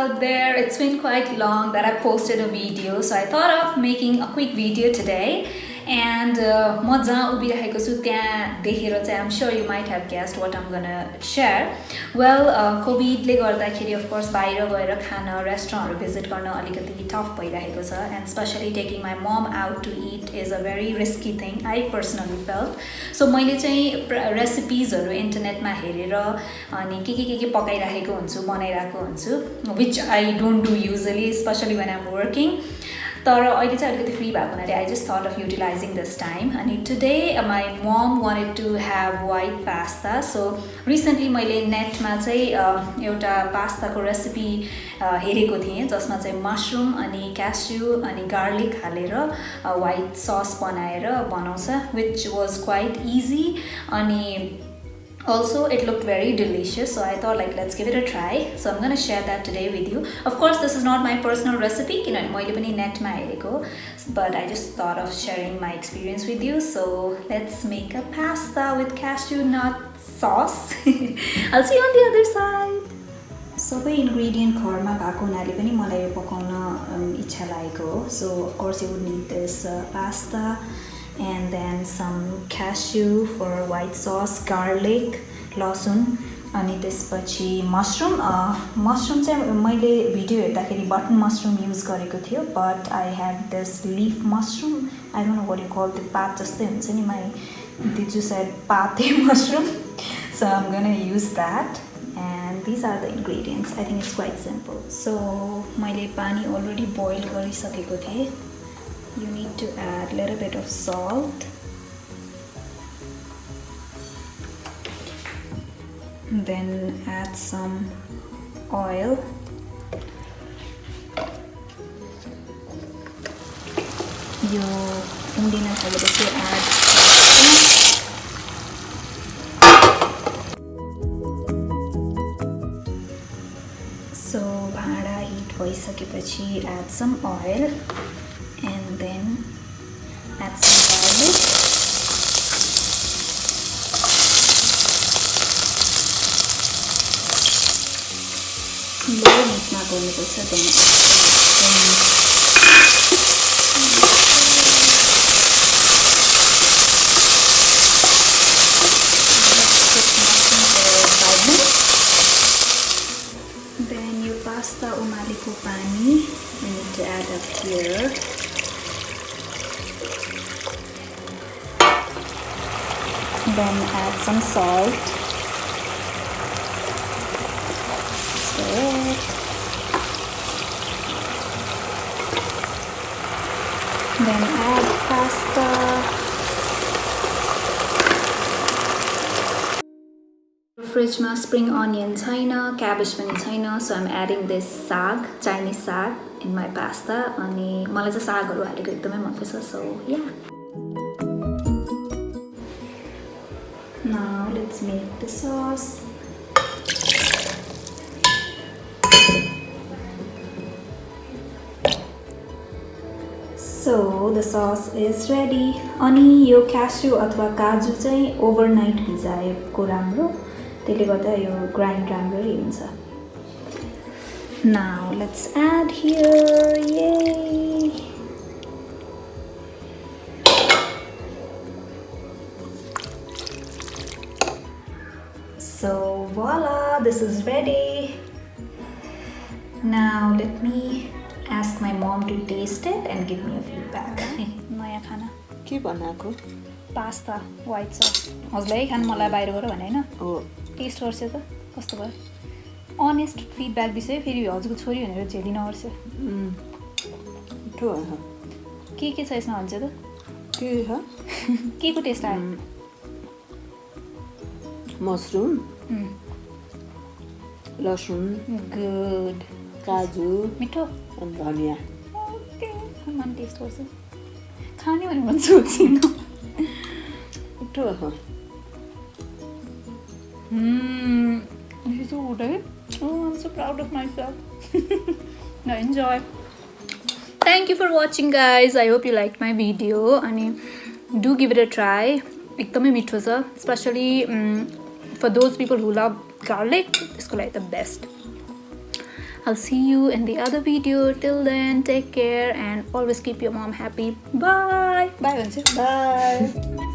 out there. It's been quite long that I posted a video, so I thought of making a quick video today. And म जहाँ उभिरहेको छु त्यहाँ देखेर चाहिँ I'm sure you might have guessed what I'm gonna share. Well, कोभिडले गर्दाखेरि of course बाहिर गएर Khan रेस्टुरेन्टहरु visit गर्न अलिकति टफ भइरहेको छ, and especially taking my mom out to eat is a very risky thing, I personally felt. So मैले चाहिँ रेसिपिजहरु इन्टरनेटमा हेरेर अनि के पकाइरहेको हुन्छु, बनाइरहेको हुन्छु, which I don't do usually, especially when I'm working. तर अहिले चाहिँ अलिकति फ्री भएको हुनाले I just thought of utilizing this time. And today my mom wanted to have white pasta. So recently मैले नेटमा चाहिँ एउटा पास्ताको रेसिपी हेरेको थिएँ जसमा चाहिँ मशरुम अनि cashew अनि garlic हालेर white sauce बनाएर बनाउँछ, which was quite easy. अनि also it looked very delicious, so I thought like let's give it a try. So I'm gonna share that today with you. Of course this is not my personal recipe, मैले पनि नेटमा हेरेको, but I just thought of sharing my experience with you. So let's make a pasta with cashew nut sauce. I'll see you on the other side. सबै ingredient घरमा भएको हुनाले पनि मलाई यो पकाउन इच्छा लागेको हो. So of course you would need this pasta and then some cashew for white sauce, garlic, लसुन अनि त्यसपछि mushroom. Mushroom चाहिँ मैले भिडियो हेर्दाखेरि button mushroom युज गरेको थियो, but I had this leaf mushroom. I don't know what you call the पात जस्तै हुन्छ नि, my Diju said pate mushroom. So I'm gonna use that, and these are the ingredients. I think it's quite simple. So मैले पानी already boil गरिसकेको थिएँ. You need to add a little bit of salt, then add some oil, you add so bhada heat bhayisakepachi add some oil and then add some low heat ma गर्नुपर्छ. then your pasta umaleko pani you need to add up here. Then add some salt. Stir it. Then add pasta. Fridge ma spring onion chaina, cabbage pani chaina, so I'm adding this sag, Chinese sag in my pasta. Ani malai चाहिँ सागहरु हालेको एकदमै मन पर्छ, so yeah. Now let's make the sauce. So the sauce is ready. अनि यो cashew अथवा काजु चाहिँ overnight भिजाएको राम्रो, त्यसले गर्दा यो grind राम्ररी हुन्छ. Now let's add here. Yay! So voila, this is ready. Now let me ask my mom to taste it and give me a feedback. नयाँ खाना के बनाएको? पास्ता व्हाइट सस. हजुरलाई खान मलाई बाहिर गएर भने हैन? हो. टेस्ट गर्छ त कस्तो भयो? अनेस्ट फिडब्याक दिसै, फेरि हजुरको छोरी भनेर झेलिन पर्छ. ठो के छ यसमा भन्छ त? के हो? के को टेस्ट आयो? मशरुम, लसुन, गुड, काजु, मिठो अनि धनिया. ओके, मन टेस्ट गर्छ. खाने भने मन सोच्दिन. ठो हो. This is so good, right? Oh, I'm so proud of myself. Now enjoy. Thank you for watching, guys. I hope you liked my video. And do give it a try. एकदमै मिठो छ, especially for those people who love garlic. It's like the best. I'll see you in the other video. Till then, take care and always keep your mom happy. Bye. Bye.